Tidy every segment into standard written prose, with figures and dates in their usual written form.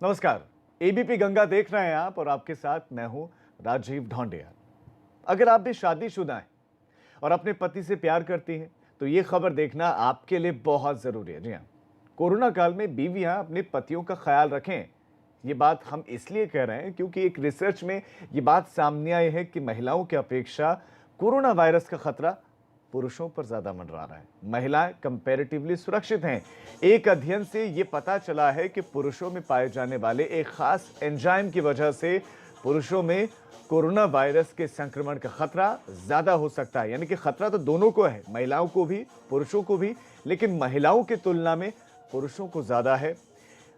नमस्कार। एबीपी गंगा देख रहे हैं आप और आपके साथ मैं हूं राजीव ढोंडिया। अगर आप भी शादीशुदा हैं और अपने पति से प्यार करती हैं तो ये खबर देखना आपके लिए बहुत जरूरी है। जी हाँ, कोरोना काल में बीवियां अपने पतियों का ख्याल रखें। ये बात हम इसलिए कह रहे हैं क्योंकि एक रिसर्च में ये बात सामने आई है कि महिलाओं की अपेक्षा कोरोना वायरस का खतरा पुरुषों पर ज्यादा मंडरा रहा है। महिलाएं कंपैरेटिवली सुरक्षित हैं। एक अध्ययन से यह पता चला है कि पुरुषों में पाए जाने वाले एक खास एंजाइम की वजह से पुरुषों में कोरोना वायरस के संक्रमण का खतरा ज्यादा हो सकता है। यानी कि खतरा तो दोनों को है, महिलाओं को भी, पुरुषों को भी, लेकिन महिलाओं की तुलना में पुरुषों को ज्यादा है।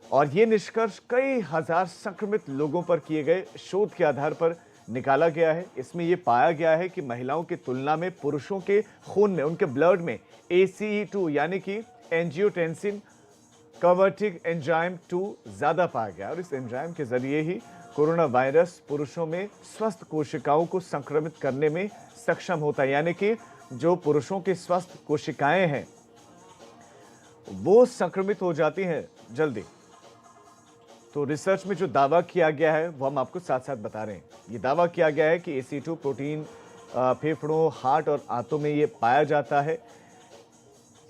और ये निष्कर्ष कई हजार संक्रमित लोगों पर किए गए शोध के आधार पर निकाला गया है। इसमें यह पाया गया है कि महिलाओं की तुलना में पुरुषों के खून में, उनके ब्लड में ACE2 यानी कि एंजियोटेंसिन कन्वर्टिंग एंजाइम 2 ज्यादा पाया गया और इस एंजाइम के जरिए ही कोरोना वायरस पुरुषों में स्वस्थ कोशिकाओं को संक्रमित करने में सक्षम होता है। यानी कि जो पुरुषों की स्वस्थ कोशिकाएं हैं वो संक्रमित हो जाती हैं जल्दी। तो रिसर्च में जो दावा किया गया है वो हम आपको साथ साथ बता रहे हैं। ये दावा किया गया है कि ACE2 प्रोटीन फेफड़ों, हार्ट और आंतों में ये पाया जाता है।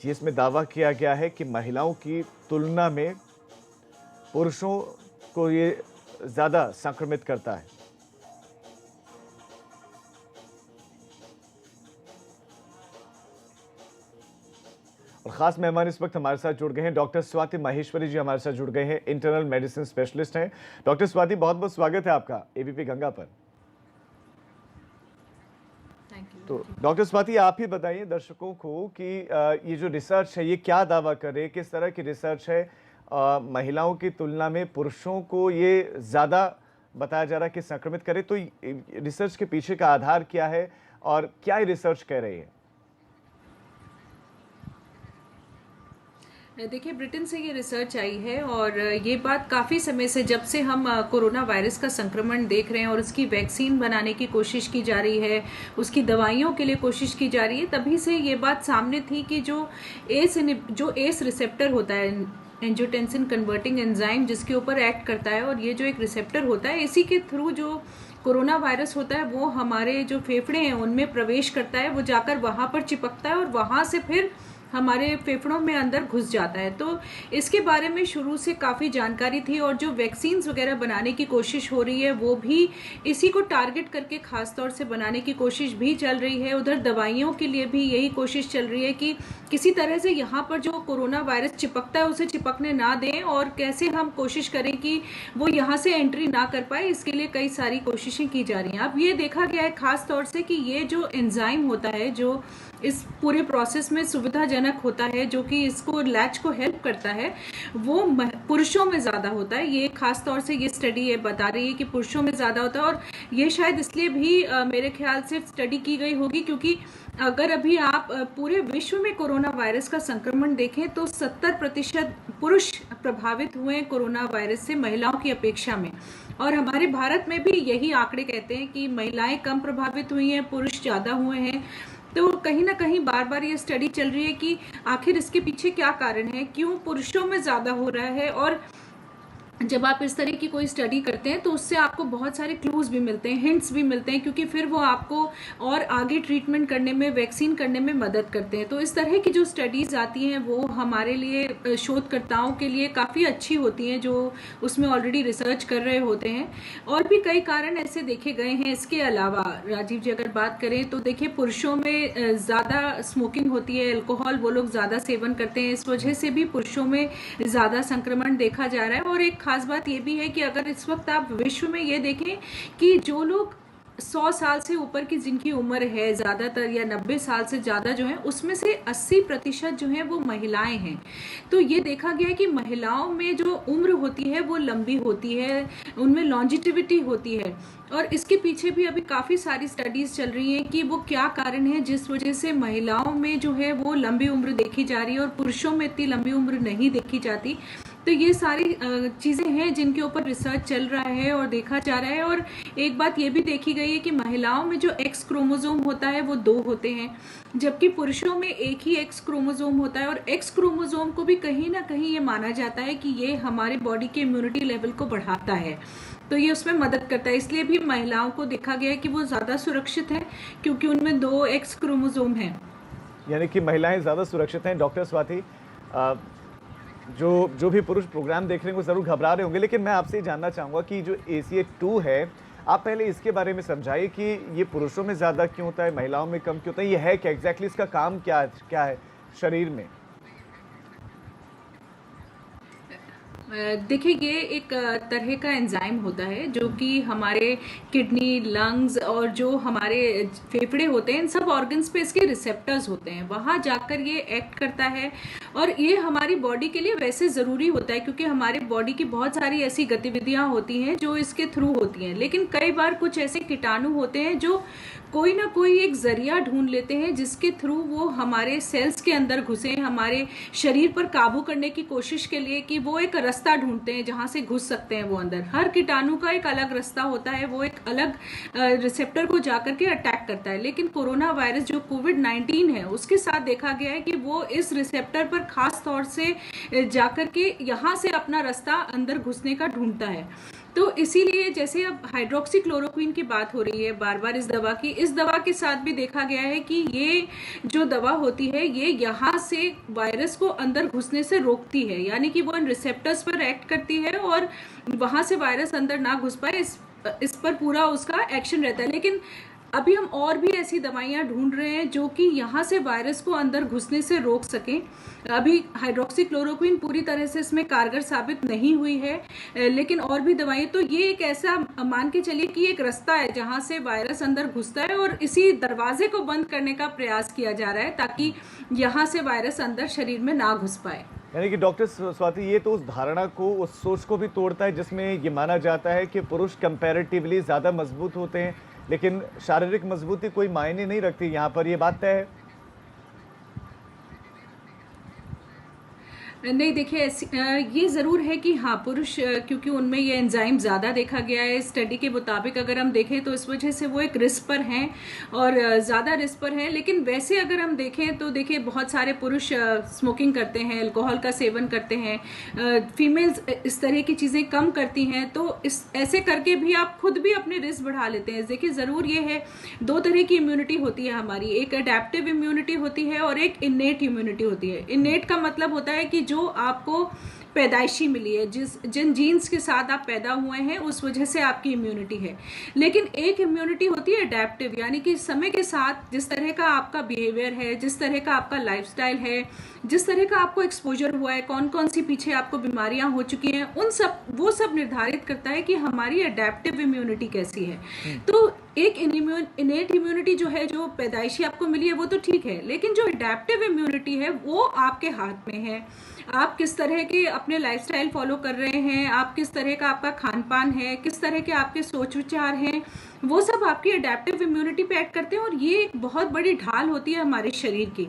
जिसमें दावा किया गया है कि महिलाओं की तुलना में पुरुषों को ये ज्यादा संक्रमित करता है। और खास मेहमान इस वक्त हमारे साथ जुड़ गए हैं। डॉक्टर स्वाति माहेश्वरी जी हमारे साथ जुड़ गए हैं, इंटरनल मेडिसिन स्पेशलिस्ट हैं। डॉक्टर स्वाति, बहुत बहुत स्वागत है आपका एबीपी गंगा पर। तो डॉक्टर स्वाति, आप ही बताइए दर्शकों को कि ये जो रिसर्च है ये क्या दावा कर रही है, किस तरह की रिसर्च है? महिलाओं की तुलना में पुरुषों को ये ज्यादा बताया जा रहा है कि संक्रमित करे, तो रिसर्च के पीछे का आधार क्या है और क्या ये रिसर्च कह रही है? देखिए, ब्रिटेन से ये रिसर्च आई है और ये बात काफ़ी समय से, जब से हम कोरोना वायरस का संक्रमण देख रहे हैं और उसकी वैक्सीन बनाने की कोशिश की जा रही है, उसकी दवाइयों के लिए कोशिश की जा रही है, तभी से ये बात सामने थी कि जो एस रिसेप्टर होता है, एंजियोटेंसिन कन्वर्टिंग एंजाइम, जिसके ऊपर एक्ट करता है, और ये जो एक रिसेप्टर होता है, इसी के थ्रू जो कोरोना वायरस होता है वो हमारे जो फेफड़े हैं उनमें प्रवेश करता है, वो जाकर वहाँ पर चिपकता है और वहाँ से फिर हमारे फेफड़ों में अंदर घुस जाता है। तो इसके बारे में शुरू से काफ़ी जानकारी थी और जो वैक्सीन्स वगैरह बनाने की कोशिश हो रही है वो भी इसी को टारगेट करके खास तौर से बनाने की कोशिश भी चल रही है। उधर दवाइयों के लिए भी यही कोशिश चल रही है कि किसी तरह से यहाँ पर जो कोरोना वायरस चिपकता है उसे चिपकने ना दें और कैसे हम कोशिश करें कि वो यहाँ से एंट्री ना कर पाए, इसके लिए कई सारी कोशिशें की जा रही हैं। अब ये देखा गया है खास तौर से कि ये जो एंजाइम होता है जो इस पूरे प्रोसेस में सुविधाजनक होता है, जो कि इसको लैच को हेल्प करता है, वो पुरुषों में ज़्यादा होता है। ये खास तौर से ये स्टडी ये बता रही है कि पुरुषों में ज़्यादा होता है और ये शायद इसलिए भी मेरे ख्याल से स्टडी की गई होगी क्योंकि अगर अभी आप पूरे विश्व में कोरोना वायरस का संक्रमण देखें तो 70% पुरुष प्रभावित हुए हैं कोरोना वायरस से महिलाओं की अपेक्षा में। और हमारे भारत में भी यही आंकड़े कहते हैं कि महिलाएं कम प्रभावित हुई हैं, पुरुष ज़्यादा हुए हैं। तो कहीं ना कहीं बार बार ये स्टडी चल रही है कि आखिर इसके पीछे क्या कारण है, क्यों पुरुषों में ज़्यादा हो रहा है। और जब आप इस तरह की कोई स्टडी करते हैं तो उससे आपको बहुत सारे क्लूज भी मिलते हैं, हिंट्स भी मिलते हैं, क्योंकि फिर वो आपको और आगे ट्रीटमेंट करने में, वैक्सीन करने में मदद करते हैं। तो इस तरह की जो स्टडीज़ आती हैं वो हमारे लिए, शोधकर्ताओं के लिए काफ़ी अच्छी होती हैं जो उसमें ऑलरेडी रिसर्च कर रहे होते हैं। और भी कई कारण ऐसे देखे गए हैं। इसके अलावा राजीव जी अगर बात करें तो देखिए, पुरुषों में ज़्यादा स्मोकिंग होती है, अल्कोहल वो लोग ज़्यादा सेवन करते हैं, इस वजह से भी पुरुषों में ज़्यादा संक्रमण देखा जा रहा है। और एक खास बात ये भी है कि अगर इस वक्त आप विश्व में ये देखें कि जो लोग 100 साल से ऊपर की जिनकी उम्र है ज़्यादातर, या 90 साल से ज़्यादा जो है, उसमें से 80% जो है वो महिलाएं हैं। तो ये देखा गया है कि महिलाओं में जो उम्र होती है वो लंबी होती है, उनमें लॉन्जिटिविटी होती है। और इसके पीछे भी अभी काफ़ी सारी स्टडीज़ चल रही हैं कि वो क्या कारण है जिस वजह से महिलाओं में जो है वो लंबी उम्र देखी जा रही है और पुरुषों में इतनी लंबी उम्र नहीं देखी जाती। तो ये सारी चीज़ें हैं जिनके ऊपर रिसर्च चल रहा है और देखा जा रहा है। और एक बात ये भी देखी गई है कि महिलाओं में जो एक्स क्रोमोसोम होता है वो 2 होते हैं, जबकि पुरुषों में एक ही एक्स क्रोमोसोम होता है। और एक्स क्रोमोसोम को भी कहीं ना कहीं ये माना जाता है कि ये हमारे बॉडी के इम्यूनिटी लेवल को बढ़ाता है, तो ये उसमें मदद करता है। इसलिए भी महिलाओं को देखा गया है कि वो ज़्यादा सुरक्षित है क्योंकि उनमें 2 एक्स क्रोमोसोम हैं। यानी कि महिलाएं ज़्यादा सुरक्षित हैं। डॉक्टर स्वाति, अ, जो भी पुरुष प्रोग्राम देख रहे हैं वो ज़रूर घबरा रहे होंगे, लेकिन मैं आपसे ये जानना चाहूँगा कि जो ACA2 है, आप पहले इसके बारे में समझाइए कि ये पुरुषों में ज़्यादा क्यों होता है, महिलाओं में कम क्यों होता है, ये है क्या एग्जैक्टली, इसका काम क्या क्या है शरीर में? देखिए, ये एक तरह का एंजाइम होता है जो कि हमारे किडनी, लंग्स और जो हमारे फेफड़े होते हैं, इन सब ऑर्गन्स पे इसके रिसेप्टर्स होते हैं, वहाँ जाकर ये एक्ट करता है। और ये हमारी बॉडी के लिए वैसे ज़रूरी होता है क्योंकि हमारे बॉडी की बहुत सारी ऐसी गतिविधियाँ होती हैं जो इसके थ्रू होती हैं। लेकिन कई बार कुछ ऐसे कीटाणु होते हैं जो कोई ना कोई एक जरिया ढूंढ लेते हैं जिसके थ्रू वो हमारे सेल्स के अंदर घुसे, हमारे शरीर पर काबू करने की कोशिश के लिए कि वो एक रास्ता ढूंढते हैं जहां से घुस सकते हैं वो अंदर। हर कीटाणु का एक अलग रास्ता होता है, वो एक अलग रिसेप्टर को जाकर के अटैक करता है। लेकिन कोरोना वायरस जो कोविड-19 है उसके साथ देखा गया है कि वो इस रिसेप्टर पर खास तौर से जाकर के यहाँ से अपना रास्ता अंदर घुसने का ढूंढता है। तो इसीलिए जैसे अब हाइड्रोक्सी क्लोरोक्विन की बात हो रही है बार बार इस दवा के साथ भी देखा गया है कि ये जो दवा होती है ये यहाँ से वायरस को अंदर घुसने से रोकती है, यानी कि वो इन रिसेप्टर्स पर एक्ट करती है और वहां से वायरस अंदर ना घुस पाए, इस पर पूरा उसका एक्शन रहता है। लेकिन अभी हम और भी ऐसी दवाइयां ढूंढ रहे हैं जो कि यहाँ से वायरस को अंदर घुसने से रोक सकें। अभी हाइड्रोक्सी क्लोरोक्विन पूरी तरह से इसमें कारगर साबित नहीं हुई है, लेकिन और भी दवाइयां, तो ये एक ऐसा मान के चलिए कि एक रास्ता है जहाँ से वायरस अंदर घुसता है और इसी दरवाजे को बंद करने का प्रयास किया जा रहा है ताकि यहाँ से वायरस अंदर शरीर में ना घुस पाए। यानी कि डॉक्टर स्वाति, ये तो उस धारणा को, उस सोच को भी तोड़ता है जिसमें ये माना जाता है कि पुरुष कंपैरेटिवली ज़्यादा मजबूत होते हैं, लेकिन शारीरिक मजबूती कोई मायने नहीं रखती। यहाँ पर ये बात तय है? नहीं, देखिए ये ज़रूर है कि हाँ, पुरुष क्योंकि उनमें ये एंजाइम ज़्यादा देखा गया है स्टडी के मुताबिक, अगर हम देखें तो इस वजह से वो एक रिस्क पर हैं और ज़्यादा रिस्क पर हैं। लेकिन वैसे अगर हम देखें तो देखिए बहुत सारे पुरुष स्मोकिंग करते हैं, अल्कोहल का सेवन करते हैं, फीमेल्स इस तरह की चीज़ें कम करती हैं, तो इस ऐसे करके भी आप खुद भी अपने रिस्क बढ़ा लेते हैं। देखिए ज़रूर ये है, 2 तरह की इम्यूनिटी होती है हमारी, एक अडेप्टिव इम्यूनिटी होती है और एक इनेट इम्यूनिटी होती है। इनेट का मतलब होता है कि जो आपको पैदाइशी मिली है, जिन जीन्स के साथ आप पैदा हुए हैं उस वजह से आपकी इम्यूनिटी है। लेकिन एक इम्यूनिटी होती है अडेप्टिव, यानी कि समय के साथ जिस तरह का आपका बिहेवियर है, जिस तरह का आपका लाइफस्टाइल है, जिस तरह का आपको एक्सपोजर हुआ है, कौन कौन सी पीछे आपको बीमारियां हो चुकी हैं, वो सब निर्धारित करता है कि हमारी अडेप्टिव इम्यूनिटी कैसी है। तो एक इनेट इम्यूनिटी जो है, जो पैदाइशी आपको मिली है वो तो ठीक है, लेकिन जो अडेप्टिव इम्यूनिटी है वो आपके हाथ में है। आप किस तरह के अपने लाइफस्टाइल फॉलो कर रहे हैं, आप किस तरह का आपका खान पान है, किस तरह के आपके सोच विचार हैं, वो सब आपकी अडेप्टिव इम्यूनिटी पे एक्ट करते हैं। और ये एक बहुत बड़ी ढाल होती है हमारे शरीर की।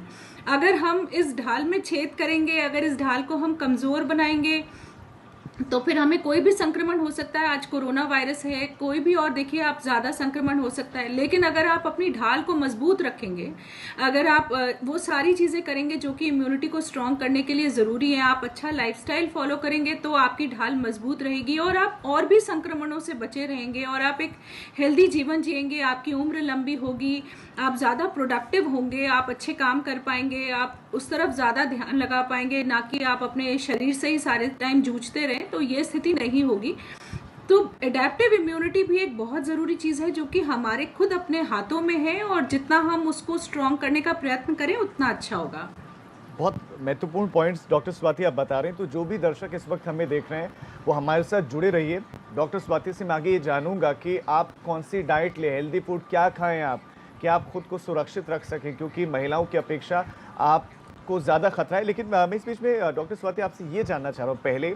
अगर हम इस ढाल में छेद करेंगे, अगर इस ढाल को हम कमजोर बनाएंगे तो फिर हमें कोई भी संक्रमण हो सकता है। आज कोरोना वायरस है, कोई भी और देखिए आप ज्यादा संक्रमण हो सकता है। लेकिन अगर आप अपनी ढाल को मजबूत रखेंगे, अगर आप वो सारी चीजें करेंगे जो कि इम्यूनिटी को स्ट्रांग करने के लिए जरूरी है, आप अच्छा लाइफस्टाइल फॉलो करेंगे, तो आपकी ढाल मजबूत रहेगी और आप और भी संक्रमणों से बचे रहेंगे और आप एक हेल्दी जीवन जिएंगे, आपकी उम्र लंबी होगी, आप ज्यादा प्रोडक्टिव होंगे, आप अच्छे काम कर पाएंगे, आप उस तरफ ज्यादा ध्यान लगा पाएंगे, ना कि आप अपने शरीर से ही सारे टाइम जूझते रहें। तो ये स्थिति नहीं होगी। तो एडेप्टिव इम्यूनिटी भी एक बहुत जरूरी चीज है जो कि हमारे खुद अपने हाथों में है और जितना हम उसको स्ट्रॉन्ग करने का प्रयत्न करें उतना अच्छा होगा। बहुत महत्वपूर्ण पॉइंट्स डॉक्टर स्वाति आप बता रहे हैं। तो जो भी दर्शक इस वक्त हमें देख रहे हैं वो हमारे साथ जुड़े रहिए। डॉक्टर स्वाति से मैं आगे ये जानूंगा कि आप कौन सी डाइट लें, हेल्दी फूड क्या खाएं आप, कि आप खुद को सुरक्षित रख सकें, क्योंकि महिलाओं की अपेक्षा आपको ज़्यादा खतरा है। लेकिन मैं इस बीच में डॉक्टर स्वाति आपसे ये जानना चाह रहा हूँ पहले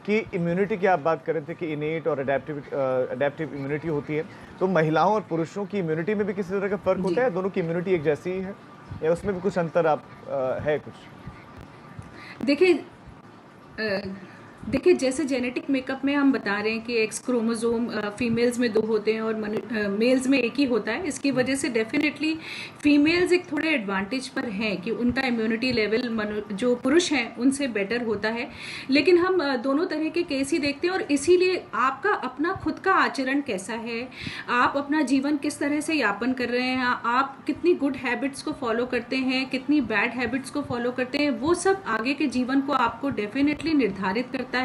कि इम्यूनिटी की आप बात कर रहे थे कि इनेट और अडेप्टिव इम्यूनिटी होती है, तो महिलाओं और पुरुषों की इम्यूनिटी में भी किसी तरह का फ़र्क होता है? दोनों की इम्यूनिटी एक जैसी ही है या उसमें भी कुछ अंतर आप है कुछ? देखिए देखिए, जैसे जेनेटिक मेकअप में हम बता रहे हैं कि एक्स क्रोमोसोम फीमेल्स में 2 होते हैं और मेल्स में 1 ही होता है। इसकी वजह से डेफिनेटली फीमेल्स एक थोड़े एडवांटेज पर हैं कि उनका इम्यूनिटी लेवल जो पुरुष हैं उनसे बेटर होता है। लेकिन हम दोनों तरह के केस ही देखते हैं और इसीलिए आपका अपना खुद का आचरण कैसा है, आप अपना जीवन किस तरह से यापन कर रहे हैं, आप कितनी गुड हैबिट्स को फॉलो करते हैं, कितनी बैड हैबिट्स को फॉलो करते हैं, वो सब आगे के जीवन को आपको डेफिनेटली निर्धारित करता है।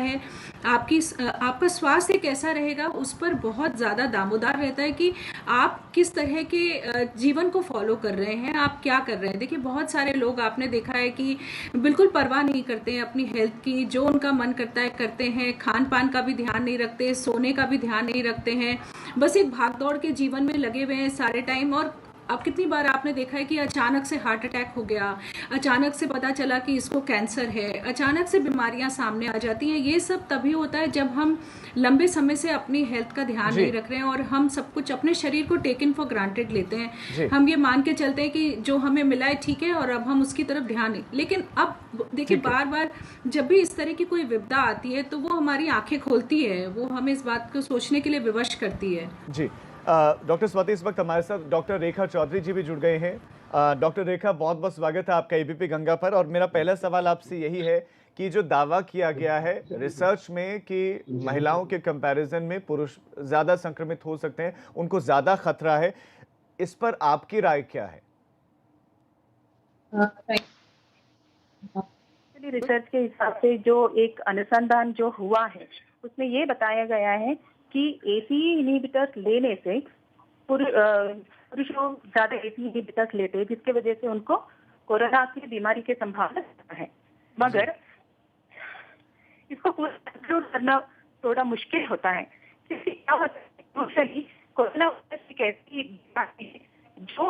आपका स्वास्थ्य कैसा रहेगा उस पर बहुत ज़्यादा दामोदार रहता है कि आप किस तरह के जीवन को फॉलो कर रहे हैं, आप क्या कर रहे हैं। देखिए, बहुत सारे लोग आपने देखा है कि बिल्कुल परवाह नहीं करते हैं अपनी हेल्थ की, जो उनका मन करता है करते हैं, खान पान का भी ध्यान नहीं रखते, सोने का भी ध्यान नहीं रखते हैं, बस एक भागदौड़ के जीवन में लगे हुए हैं सारे टाइम। और अब कितनी बार आपने देखा है कि अचानक से हार्ट अटैक हो गया, अचानक से पता चला कि इसको कैंसर है, अचानक से बीमारियां सामने आ जाती हैं। ये सब तभी होता है जब हम लंबे समय से अपनी हेल्थ का ध्यान जी। नहीं रख रहे हैं और हम सब कुछ अपने शरीर को टेकन फॉर ग्रांटेड लेते जी। हैं। हम ये मान के चलते हैं कि जो हमें मिला है ठीक है और अब हम उसकी तरफ ध्यान नहीं। लेकिन अब देखिए, ठीक है। बार बार जब भी इस तरह की कोई विपदा आती है तो वो हमारी आंखें खोलती है, वो हमें इस बात को सोचने के लिए विवश करती है। जी। डॉक्टर स्वाति, इस वक्त हमारे साथ डॉक्टर रेखा चौधरी जी भी जुड़ गए हैं। डॉक्टर रेखा, बहुत बहुत स्वागत है आपका एबीपी गंगा पर। और मेरा पहला सवाल आपसे यही है कि जो दावा किया गया है रिसर्च में कि महिलाओं के कंपैरिजन में पुरुष ज़्यादा संक्रमित हो सकते हैं, उनको ज़्यादा खतरा है, इस पर आपकी राय क्या है? रिसर्च के हिसाब से जो एक अनुसंधान जो हुआ है उसमें ये बताया गया है कि एसी इनहिबिटर्स लेने से पुरुषों ज्यादा एसी इनहिबिटर्स लेते हैं, जिसके वजह से उनको कोरोना की बीमारी की संभावना है। मगर इसको पूरा कंट्रोल करना थोड़ा मुश्किल होता है, क्योंकि क्या होता है यूजुअली कोरोना वायरस एक ऐसी बीमारी है जो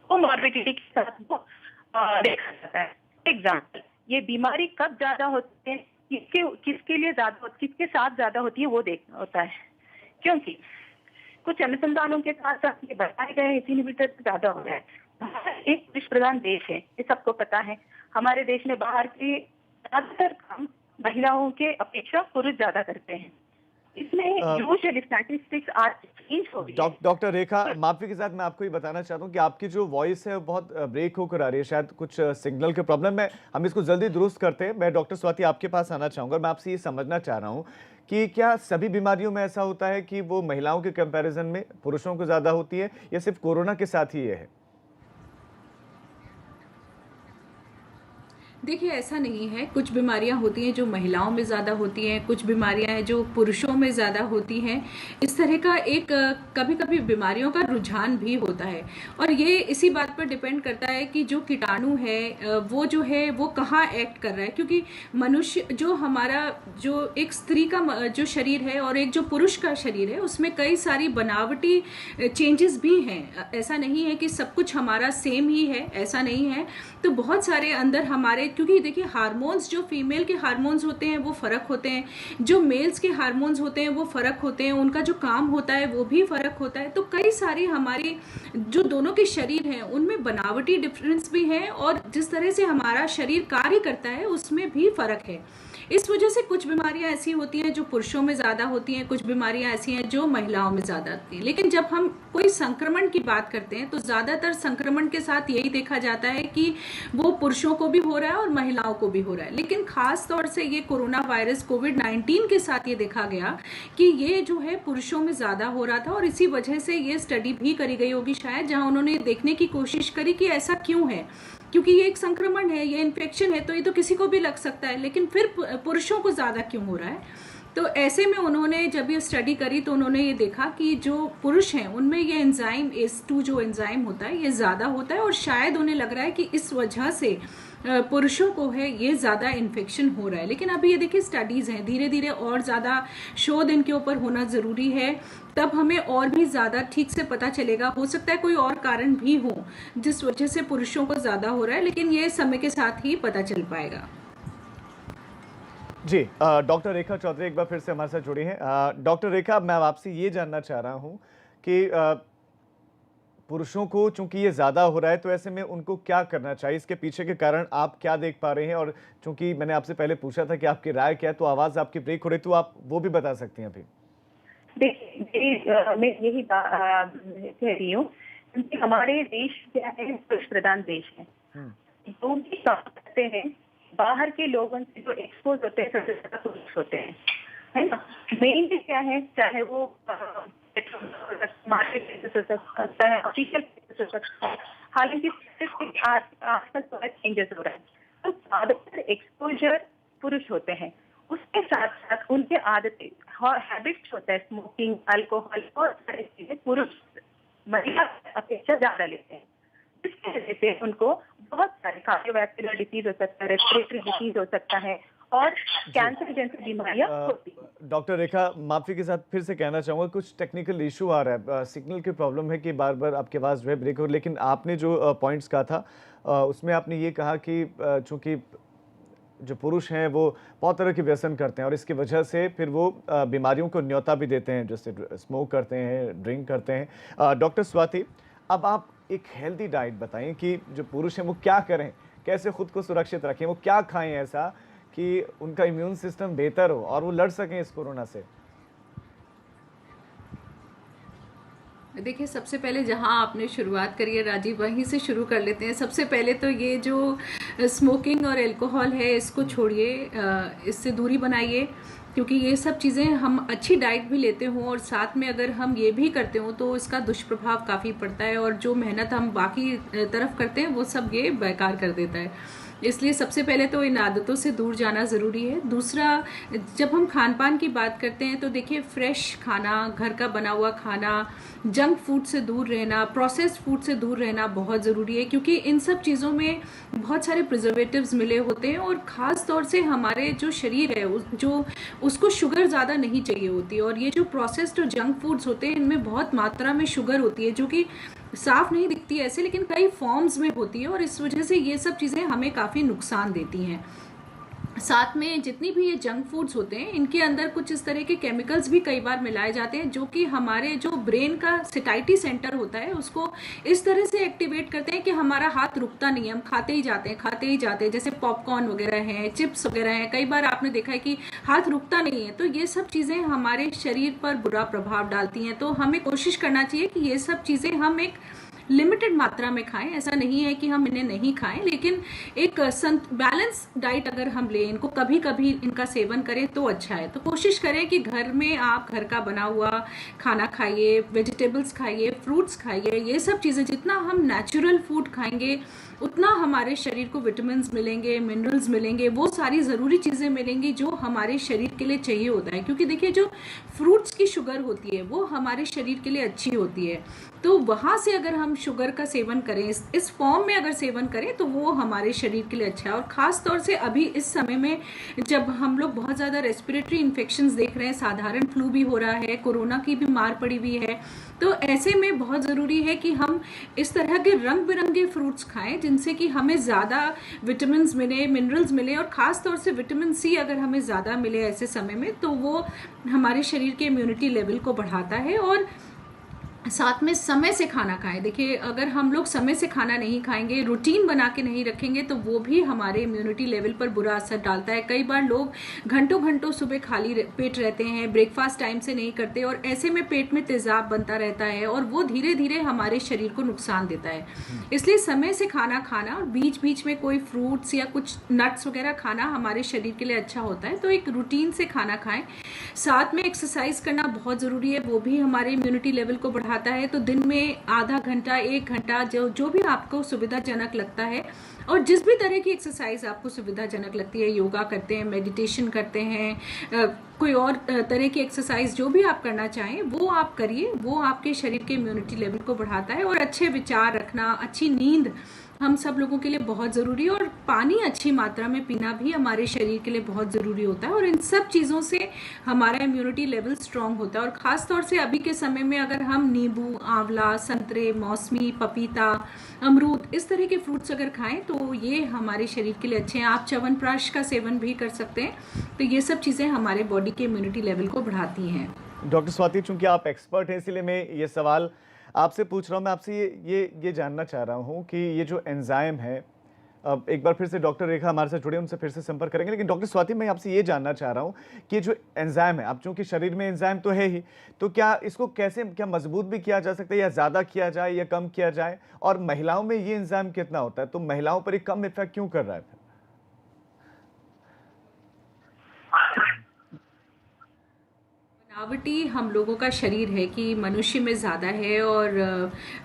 कोमॉर्बिडिटी के साथ वो देखा जाता है। एग्जाम्पल, ये बीमारी कब ज्यादा होती है, किसके लिए ज्यादा, किसके साथ ज्यादा होती है वो देखना होता है। क्योंकि कुछ अनुसंधानों के साथ साथ ये बताए गए एसी इनहिबिटर ज्यादा हो रहा है। भारत एक पुरुष प्रधान देश है, ये सबको पता है। हमारे देश में बाहर के ज्यादातर काम महिलाओं के अपेक्षा पुरुष ज्यादा करते हैं। इसमें यूजुअली स्टैटिस्टिक्स आज चेंज हो गई है। डॉक्टर रेखा, माफी के साथ मैं आपको ये बताना चाहता हूँ कि आपकी जो वॉइस है वो बहुत ब्रेक होकर आ रही है, शायद कुछ सिग्नल के प्रॉब्लम है। हम इसको जल्दी दुरुस्त करते हैं। मैं डॉक्टर स्वाति आपके पास आना चाहूँगा। मैं आपसे ये समझना चाह रहा हूँ कि क्या सभी बीमारियों में ऐसा होता है कि वो महिलाओं के कंपैरिजन में पुरुषों को ज़्यादा होती है, या सिर्फ कोरोना के साथ ही ये है? देखिए, ऐसा नहीं है। कुछ बीमारियां होती हैं जो महिलाओं में ज़्यादा होती हैं, कुछ बीमारियां हैं जो पुरुषों में ज़्यादा होती हैं। इस तरह का एक कभी कभी बीमारियों का रुझान भी होता है और ये इसी बात पर डिपेंड करता है कि जो कीटाणु है वो जो है वो कहाँ एक्ट कर रहा है। क्योंकि मनुष्य जो हमारा जो एक स्त्री का जो शरीर है और एक जो पुरुष का शरीर है उसमें कई सारी बनावटी चेंजेस भी हैं। ऐसा नहीं है कि सब कुछ हमारा सेम ही है, ऐसा नहीं है। तो बहुत सारे अंदर हमारे, क्योंकि देखिए हार्मोन्स, जो फीमेल के हार्मोन्स होते हैं वो फर्क होते हैं, जो मेल्स के हार्मोन्स होते हैं वो फर्क होते हैं, उनका जो काम होता है वो भी फर्क होता है। तो कई सारी हमारी जो दोनों के शरीर हैं उनमें बनावटी डिफरेंस भी है और जिस तरह से हमारा शरीर कार्य करता है उसमें भी फर्क है। इस वजह से कुछ बीमारियां ऐसी होती हैं जो पुरुषों में ज़्यादा होती हैं, कुछ बीमारियां ऐसी हैं जो महिलाओं में ज़्यादा होती हैं। लेकिन जब हम कोई संक्रमण की बात करते हैं तो ज़्यादातर संक्रमण के साथ यही देखा जाता है कि वो पुरुषों को भी हो रहा है और महिलाओं को भी हो रहा है। लेकिन खास तौर से ये कोरोना वायरस कोविड-19 के साथ ये देखा गया कि ये जो है पुरुषों में ज़्यादा हो रहा था और इसी वजह से ये स्टडी भी करी गई होगी शायद, जहाँ उन्होंने देखने की कोशिश करी कि ऐसा क्यों है। क्योंकि ये एक संक्रमण है, ये इन्फेक्शन है, तो ये तो किसी को भी लग सकता है, लेकिन फिर पुरुषों को ज़्यादा क्यों हो रहा है। तो ऐसे में उन्होंने जब ये स्टडी करी तो उन्होंने ये देखा कि जो पुरुष हैं उनमें ये एंजाइम ACE2 जो एंजाइम होता है ये ज़्यादा होता है और शायद उन्हें लग रहा है कि इस वजह से पुरुषों को है ये ज़्यादा इन्फेक्शन हो रहा है। लेकिन अभी ये देखिए स्टडीज़ हैं, धीरे धीरे और ज़्यादा शोध इनके ऊपर होना ज़रूरी है, तब हमें और भी ज़्यादा ठीक से पता चलेगा। हो सकता है कोई और कारण भी हो जिस वजह से पुरुषों को ज़्यादा हो रहा है, लेकिन ये समय के साथ ही पता चल पाएगा। जी, डॉक्टर रेखा चौधरी एक बार फिर से हमारे साथ जुड़ी हैं। डॉक्टर रेखा, मैं आपसे ये जानना चाह रहा हूँ कि पुरुषों को चूंकि ये ज़्यादा हो रहा है, तो ऐसे में उनको क्या करना चाहिए? इसके पीछे के कारण आप क्या देख पा रहे हैं? और चूंकि मैंने आपसे पहले पूछा था कि आपकी राय क्या है, तो आवाज़ आपकी ब्रेक हो रही, तो आप वो भी बता सकती हैं अभी। देखिए, मैं यही कह रही हूँ क्योंकि हमारे देश क्या है, पुरुष प्रधान देश है। जो भी काम करते हैं बाहर के लोगों से जो एक्सपोज होते हैं सबसे ज्यादा पुरुष होते हैं, है ना। मेनली क्या है, चाहे वो मार्केट हो सकता है, ऑफिशियल हो सकता है, हालांकि आजकल थोड़ा चेंजेस हो रहा है। तो ज्यादातर एक्सपोजर पुरुष होते हैं, उसके साथ साथ उनके आदतें और हैबिट्स होता है, स्मोकिंग, अल्कोहल और सारी चीजें पुरुष महिला अपेक्षा ज्यादा लेते हैं। इसकी वजह से उनको बहुत सारे कार्डियोवैस्कुलर डिसीज हो सकता है, रेस्पिरेटरी डिसीज हो सकता है और कैंसर जैसी बीमारियां होती हैं। डॉक्टर रेखा, माफी के साथ फिर से कहना चाहूंगा, कुछ टेक्निकल इशू आ रहा है, सिग्नल की प्रॉब्लम है कि बार बार आपकी आवाज़ जो है ब्रेक हो, लेकिन आपने जो पॉइंट्स कहा था उसमें आपने ये कहा कि चूंकि जो पुरुष हैं वो बहुत तरह के व्यसन करते हैं और इसकी वजह से फिर वो बीमारियों को न्योता भी देते हैं, जैसे स्मोक करते हैं, ड्रिंक करते हैं। डॉक्टर स्वाति, अब आप एक हेल्दी डाइट बताएं कि जो पुरुष हैं वो क्या करें, कैसे खुद को सुरक्षित रखें, वो क्या खाएं ऐसा कि उनका इम्यून सिस्टम बेहतर हो और वो लड़ सकें इस कोरोना से। देखिए, सबसे पहले जहां आपने शुरुआत करी है राजीव, वहीं से शुरू कर लेते हैं। सबसे पहले तो ये जो स्मोकिंग और अल्कोहल है इसको छोड़िए, इससे दूरी बनाइए, क्योंकि ये सब चीज़ें हम अच्छी डाइट भी लेते हों और साथ में अगर हम ये भी करते हों तो इसका दुष्प्रभाव काफ़ी पड़ता है और जो मेहनत हम बाकी तरफ करते हैं वो सब ये बेकार कर देता है। इसलिए सबसे पहले तो इन आदतों से दूर जाना ज़रूरी है। दूसरा, जब हम खान पान की बात करते हैं तो देखिए, फ्रेश खाना, घर का बना हुआ खाना, जंक फूड से दूर रहना, प्रोसेस्ड फूड से दूर रहना बहुत ज़रूरी है, क्योंकि इन सब चीज़ों में बहुत सारे प्रिजर्वेटिव्स मिले होते हैं और ख़ास तौर से हमारे जो शरीर है जो उसको शुगर ज़्यादा नहीं चाहिए होती। और ये जो प्रोसेस्ड और जंक फूड्स होते हैं इनमें बहुत मात्रा में शुगर होती है, जो कि साफ नहीं दिखती है ऐसे, लेकिन कई फॉर्म्स में होती है और इस वजह से ये सब चीज़ें हमें काफ़ी नुकसान देती हैं। साथ में जितनी भी ये जंक फूड्स होते हैं इनके अंदर कुछ इस तरह के केमिकल्स भी कई बार मिलाए जाते हैं जो कि हमारे जो ब्रेन का सेटाइटी सेंटर होता है उसको इस तरह से एक्टिवेट करते हैं कि हमारा हाथ रुकता नहीं है, हम खाते ही जाते हैं। जैसे पॉपकॉर्न वगैरह हैं, चिप्स वगैरह हैं, कई बार आपने देखा है कि हाथ रुकता नहीं है। तो ये सब चीज़ें हमारे शरीर पर बुरा प्रभाव डालती हैं। तो हमें कोशिश करना चाहिए कि ये सब चीज़ें हम एक लिमिटेड मात्रा में खाएं। ऐसा नहीं है कि हम इन्हें नहीं खाएं, लेकिन एक बैलेंस डाइट अगर हम लें, इनको कभी कभी इनका सेवन करें तो अच्छा है। तो कोशिश करें कि घर में आप घर का बना हुआ खाना खाइए, वेजिटेबल्स खाइए, फ्रूट्स खाइए। ये सब चीज़ें जितना हम नेचुरल फूड खाएंगे उतना हमारे शरीर को विटामिन मिलेंगे, मिनरल्स मिलेंगे, वो सारी ज़रूरी चीज़ें मिलेंगी जो हमारे शरीर के लिए चाहिए होता है। क्योंकि देखिए, जो फ्रूट्स की शुगर होती है वो हमारे शरीर के लिए अच्छी होती है, तो वहाँ से अगर हम शुगर का सेवन करें, इस फॉर्म में अगर सेवन करें तो वो हमारे शरीर के लिए अच्छा है। और ख़ास तौर से अभी इस समय में जब हम लोग बहुत ज़्यादा रेस्पिरेटरी इन्फेक्शंस देख रहे हैं, साधारण फ्लू भी हो रहा है, कोरोना की भी मार पड़ी हुई है, तो ऐसे में बहुत ज़रूरी है कि हम इस तरह के रंग बिरंगे फ्रूट्स खाएं जिनसे कि हमें ज़्यादा विटामिन मिले, मिनरल्स मिले। और ख़ास तौर से विटामिन सी अगर हमें ज़्यादा मिले ऐसे समय में तो वो हमारे शरीर के इम्यूनिटी लेवल को बढ़ाता है। और साथ में समय से खाना खाएं। देखिए, अगर हम लोग समय से खाना नहीं खाएंगे, रूटीन बना के नहीं रखेंगे तो वो भी हमारे इम्यूनिटी लेवल पर बुरा असर डालता है। कई बार लोग घंटों घंटों सुबह खाली पेट रहते हैं, ब्रेकफास्ट टाइम से नहीं करते और ऐसे में पेट में तेजाब बनता रहता है और वो धीरे धीरे हमारे शरीर को नुकसान देता है। इसलिए समय से खाना खाना और बीच बीच में कोई फ्रूट्स या कुछ नट्स वगैरह खाना हमारे शरीर के लिए अच्छा होता है। तो एक रूटीन से खाना खाएं। साथ में एक्सरसाइज करना बहुत ज़रूरी है, वो भी हमारे इम्यूनिटी लेवल को बढ़ाता है। तो दिन में आधा घंटा, 1 घंटा, जो भी आपको सुविधाजनक लगता है और जिस भी तरह की एक्सरसाइज आपको सुविधाजनक लगती है, योगा करते हैं, मेडिटेशन करते हैं, कोई और तरह की एक्सरसाइज जो भी आप करना चाहें वो आप करिए। वो आपके शरीर के इम्यूनिटी लेवल को बढ़ाता है। और अच्छे विचार रखना, अच्छी नींद हम सब लोगों के लिए बहुत ज़रूरी है और पानी अच्छी मात्रा में पीना भी हमारे शरीर के लिए बहुत ज़रूरी होता है। और इन सब चीज़ों से हमारा इम्यूनिटी लेवल स्ट्रांग होता है। और ख़ास तौर से अभी के समय में अगर हम नींबू, आंवला, संतरे, मौसमी, पपीता, अमरूद, इस तरह के फ्रूट्स अगर खाएं तो ये हमारे शरीर के लिए अच्छे हैं। आप च्यवनप्राश का सेवन भी कर सकते हैं। तो ये सब चीज़ें हमारे बॉडी के इम्यूनिटी लेवल को बढ़ाती हैं। डॉक्टर स्वाति, चूंकि आप एक्सपर्ट हैं इसलिए मैं ये सवाल आपसे पूछ रहा हूँ, मैं आपसे ये जानना चाह रहा हूँ कि ये जो एंजाइम है, अब एक बार फिर से डॉक्टर रेखा हमारे साथ जुड़े, उनसे फिर से संपर्क करेंगे, लेकिन डॉक्टर स्वाति मैं आपसे ये जानना चाह रहा हूँ कि ये जो एंजाइम है, अब चूंकि शरीर में एंजाइम तो है ही, तो क्या इसको कैसे, क्या मजबूत भी किया जा सकता है, या ज़्यादा किया जाए या कम किया जाए, और महिलाओं में ये एंजाइम कितना होता है, तो महिलाओं पर ये कम इफेक्ट क्यों कर रहा है? बनावटी हम लोगों का शरीर है कि मनुष्य में ज़्यादा है और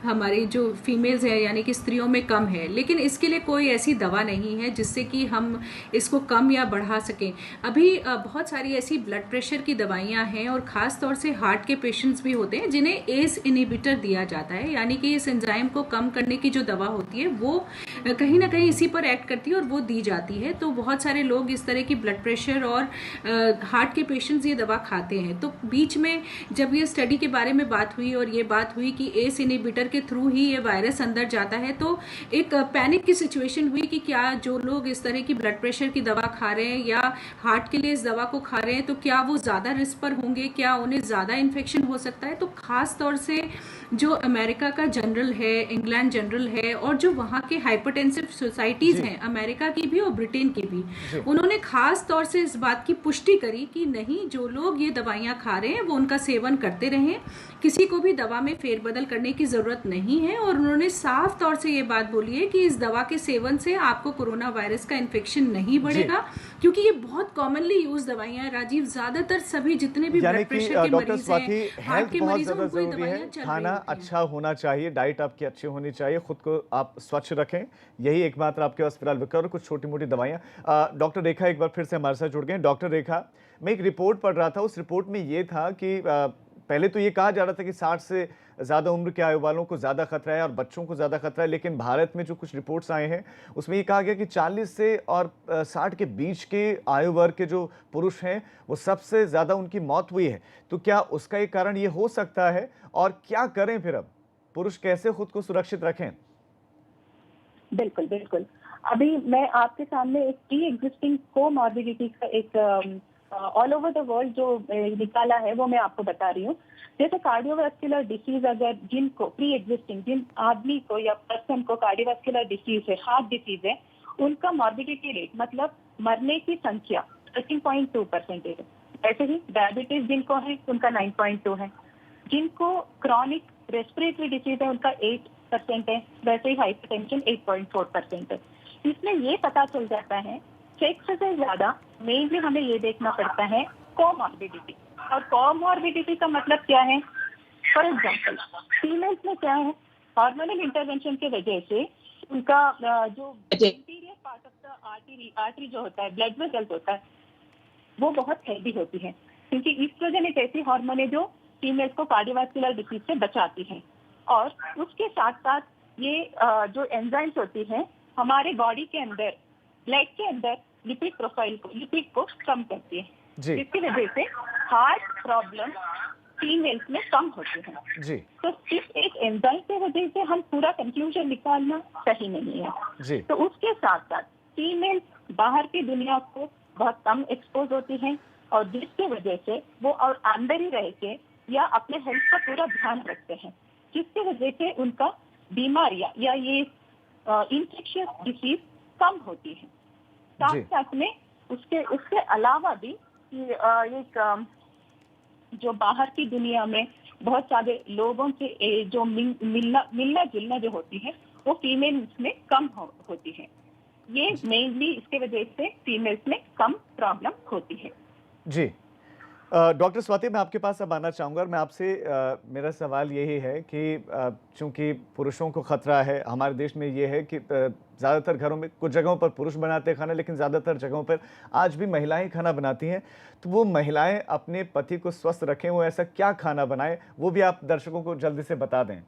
हमारी जो फीमेल्स हैं यानी कि स्त्रियों में कम है, लेकिन इसके लिए कोई ऐसी दवा नहीं है जिससे कि हम इसको कम या बढ़ा सकें। अभी बहुत सारी ऐसी ब्लड प्रेशर की दवाइयां हैं और ख़ास तौर से हार्ट के पेशेंट्स भी होते हैं जिन्हें एस इनहिबिटर दिया जाता है, यानी कि इस एंजाइम को कम करने की जो दवा होती है वो कहीं ना कहीं इसी पर एक्ट करती है और वो दी जाती है। तो बहुत सारे लोग इस तरह की ब्लड प्रेशर और हार्ट के पेशेंट्स ये दवा खाते हैं। तो बीच में जब ये स्टडी के बारे में बात हुई और ये बात हुई कि एस इनहिबिटर के थ्रू ही ये वायरस अंदर जाता है, तो एक पैनिक की सिचुएशन हुई कि क्या जो लोग इस तरह की ब्लड प्रेशर की दवा खा रहे हैं या हार्ट के लिए इस दवा को खा रहे हैं तो क्या वो ज़्यादा रिस्क पर होंगे, क्या उन्हें ज़्यादा इन्फेक्शन हो सकता है। तो खास तौर से जो अमेरिका का जनरल है, इंग्लैंड जनरल है, और जो वहाँ के हाइपरटेंसिव सोसाइटीज़ हैं अमेरिका की भी और ब्रिटेन की भी, उन्होंने खास तौर से इस बात की पुष्टि करी कि नहीं, जो लोग ये दवाइयाँ खा रहे हैं वो उनका सेवन करते रहें, किसी को भी दवा में फेरबदल करने की ज़रूरत नहीं है। और उन्होंने साफ तौर से ये बात बोली है कि इस दवा के सेवन से आपको कोरोना वायरस का इन्फेक्शन नहीं बढ़ेगा, क्योंकि ये बहुत कॉमनली यूज दवाइयाँ हैं। राजीव, ज़्यादातर सभी जितने भी ब्लड प्रेशर के मरीज हैं, हार्ट के मरीज हैं, उनको ये दवाइयाँ चल रही खाना होती हैं। अच्छा होना चाहिए, डाइट आपकी अच्छी होनी चाहिए, खुद को आप स्वच्छ रखें, यही एकमात्र आपके पास फिलहाल विकल्प, और कुछ छोटी मोटी दवाइयाँ। डॉक्टर रेखा एक बार फिर से हमारे साथ जुड़ गए। डॉक्टर रेखा, मैं एक रिपोर्ट पढ़ रहा था, उस रिपोर्ट में ये था कि पहले तो ये कहा जा रहा था कि 60 से ज़्यादा उम्र के आयु वालों को ज़्यादा खतरा है और बच्चों को ज़्यादा खतरा है, लेकिन भारत में जो कुछ रिपोर्ट्स आए हैं उसमें ये कहा गया कि 40 से और 60 के बीच के आयु वर्ग के जो पुरुष हैं वो सबसे ज़्यादा उनकी मौत हुई है। तो क्या उसका एक कारण ये हो सकता है, और क्या करें फिर, अब पुरुष कैसे खुद को सुरक्षित रखें? बिल्कुल बिल्कुल। अभी मैं आपके सामने एक प्री एग्जिस्टिंग कोमॉर्बिडिटी का एक ऑल ओवर द वर्ल्ड जो निकाला है वो मैं आपको बता रही हूँ। जैसे कार्डियोवास्कुलर डिसीज, अगर जिनको प्री एग्जिस्टिंग, जिन आदमी को या पर्सन को कार्डियोवास्कुलर डिसीज है, हार्ट डिसीज है, उनका मॉर्बिडिटी रेट मतलब मरने की संख्या 13.2% है। ऐसे ही डायबिटीज जिनको है उनका 9.2 है, जिनको क्रॉनिक रेस्पिरेटरी डिसीज है उनका 8% है, वैसे ही हाइपरटेंशन 8.4% है। इसमें ये पता चल जाता है, सेक्स से ज्यादा मेनली हमें ये देखना पड़ता है कोमॉर्बिडिटी। और कोमॉर्बिडिटी का मतलब क्या है? फॉर एग्जाम्पल, फीमेल्स में क्या है, हार्मोनल इंटरवेंशन के वजह से उनका जो interior part of the artery जो होता है, ब्लड वेसल्स होता है, वो बहुत हेल्दी होती है, क्योंकि ईस्ट्रोजन एक ऐसी हार्मोन है जो फीमेल्स को कार्डियोवास्कुलर डिसीज से बचाती है। और उसके साथ साथ ये जो एंजाइम्स होती है हमारे बॉडी के अंदर, ब्लड के अंदर लिपिड प्रोफाइल को, लिपिड को कम करती है, जिसकी वजह से हार्ट प्रॉब्लम फीमेल्स में कम होती है। जी। तो सिर्फ एक एंजाइम की वजह से हम पूरा कंक्लूजन निकालना सही नहीं है। जी। तो उसके साथ साथ फीमेल्स बाहर की दुनिया को बहुत कम एक्सपोज होती हैं, और जिसकी वजह से वो और अंदर ही रह के या अपने हेल्थ का पूरा ध्यान रखते हैं, जिसकी वजह से उनका बीमारियां या ये इंफेक्शियस डिसीज कम होती है। साथ साथ में उसके अलावा भी एक जो बाहर की दुनिया में बहुत सारे लोगों से जो मिलना जुलना जो होती है वो फीमेल्स में कम होती है। ये मेनली इसके वजह से फीमेल्स में कम प्रॉब्लम होती है। जी। डॉक्टर स्वाति, मैं आपके पास अब आना चाहूँगा, और मैं आपसे मेरा सवाल यही है कि चूंकि पुरुषों को खतरा है, हमारे देश में ये है कि ज़्यादातर घरों में, कुछ जगहों पर पुरुष बनाते हैं खाना, लेकिन ज़्यादातर जगहों पर आज भी महिलाएं खाना बनाती हैं। तो वो महिलाएं अपने पति को स्वस्थ रखें, वो ऐसा क्या खाना बनाएं, वो भी आप दर्शकों को जल्दी से बता दें।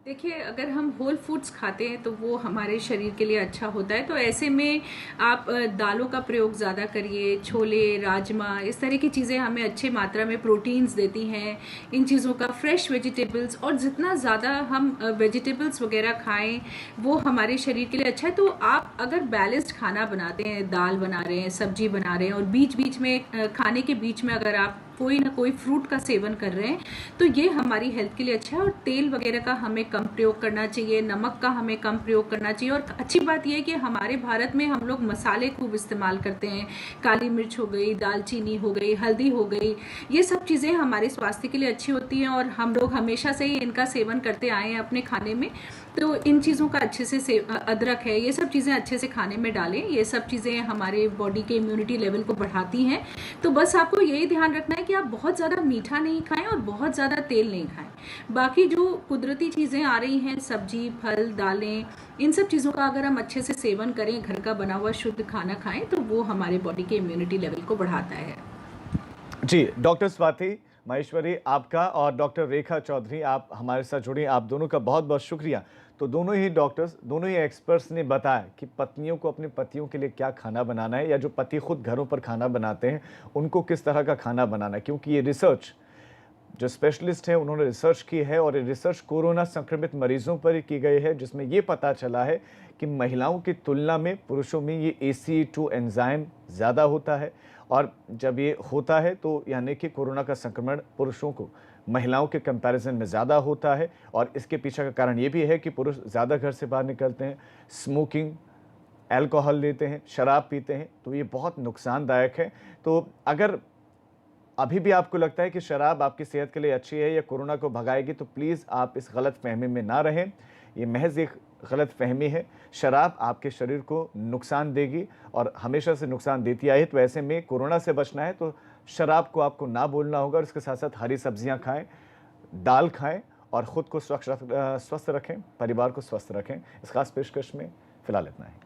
देखिए, अगर हम होल फूड्स खाते हैं तो वो हमारे शरीर के लिए अच्छा होता है। तो ऐसे में आप दालों का प्रयोग ज़्यादा करिए, छोले, राजमा, इस तरह की चीज़ें हमें अच्छे मात्रा में प्रोटीन्स देती हैं। इन चीज़ों का फ्रेश वेजिटेबल्स, और जितना ज़्यादा हम वेजिटेबल्स वगैरह खाएं वो हमारे शरीर के लिए अच्छा है। तो आप अगर बैलेंस्ड खाना बनाते हैं, दाल बना रहे हैं, सब्जी बना रहे हैं, और बीच बीच में खाने के बीच में अगर आप कोई ना कोई फ्रूट का सेवन कर रहे हैं, तो ये हमारी हेल्थ के लिए अच्छा है। और तेल वगैरह का हमें कम प्रयोग करना चाहिए, नमक का हमें कम प्रयोग करना चाहिए। और अच्छी बात यह है कि हमारे भारत में हम लोग मसाले खूब इस्तेमाल करते हैं, काली मिर्च हो गई, दालचीनी हो गई, हल्दी हो गई, ये सब चीज़ें हमारे स्वास्थ्य के लिए अच्छी होती हैं और हम लोग हमेशा से ही इनका सेवन करते आए हैं अपने खाने में। तो इन चीज़ों का अच्छे से अदरक है, ये सब चीज़ें अच्छे से खाने में डालें। ये सब चीज़ें हमारे बॉडी के इम्यूनिटी लेवल को बढ़ाती हैं। तो बस आपको यही ध्यान रखना है कि आप बहुत ज़्यादा मीठा नहीं खाएं और बहुत ज़्यादा तेल नहीं खाएं। बाकी जो कुदरती चीज़ें आ रही हैं, सब्जी, फल, दालें, इन सब चीज़ों का अगर हम अच्छे से सेवन करें, घर का बना हुआ शुद्ध खाना खाएं, तो वो हमारे बॉडी के इम्यूनिटी लेवल को बढ़ाता है। जी, डॉक्टर स्वाति माहेश्वरी आपका और डॉक्टर रेखा चौधरी आप हमारे साथ जुड़ी, आप दोनों का बहुत बहुत शुक्रिया। तो दोनों ही डॉक्टर्स, दोनों ही एक्सपर्ट्स ने बताया कि पत्नियों को अपने पतियों के लिए क्या खाना बनाना है, या जो पति खुद घरों पर खाना बनाते हैं उनको किस तरह का खाना बनाना है। क्योंकि ये रिसर्च, जो स्पेशलिस्ट हैं उन्होंने रिसर्च की है और ये रिसर्च कोरोना संक्रमित मरीजों पर की गई है, जिसमें ये पता चला है कि महिलाओं की तुलना में पुरुषों में ये ACE2 एंजाइम ज़्यादा होता है। और जब ये होता है तो यानी कि कोरोना का संक्रमण पुरुषों को महिलाओं के कंपैरिजन में ज़्यादा होता है। और इसके पीछे का कारण ये भी है कि पुरुष ज़्यादा घर से बाहर निकलते हैं, स्मोकिंग, अल्कोहल लेते हैं, शराब पीते हैं, तो ये बहुत नुकसानदायक है। तो अगर अभी भी आपको लगता है कि शराब आपकी सेहत के लिए अच्छी है या कोरोना को भगाएगी, तो प्लीज़ आप इस गलत फहमी में ना रहें। ये महज एक गलत फहमी है। शराब आपके शरीर को नुकसान देगी और हमेशा से नुकसान देती आई है। तो ऐसे में कोरोना से बचना है तो शराब को आपको ना बोलना होगा और इसके साथ साथ हरी सब्जियां खाएं, दाल खाएं और ख़ुद को स्वस्थ रखें, परिवार को स्वस्थ रखें। इस खास पेशकश में फ़िलहाल इतना है।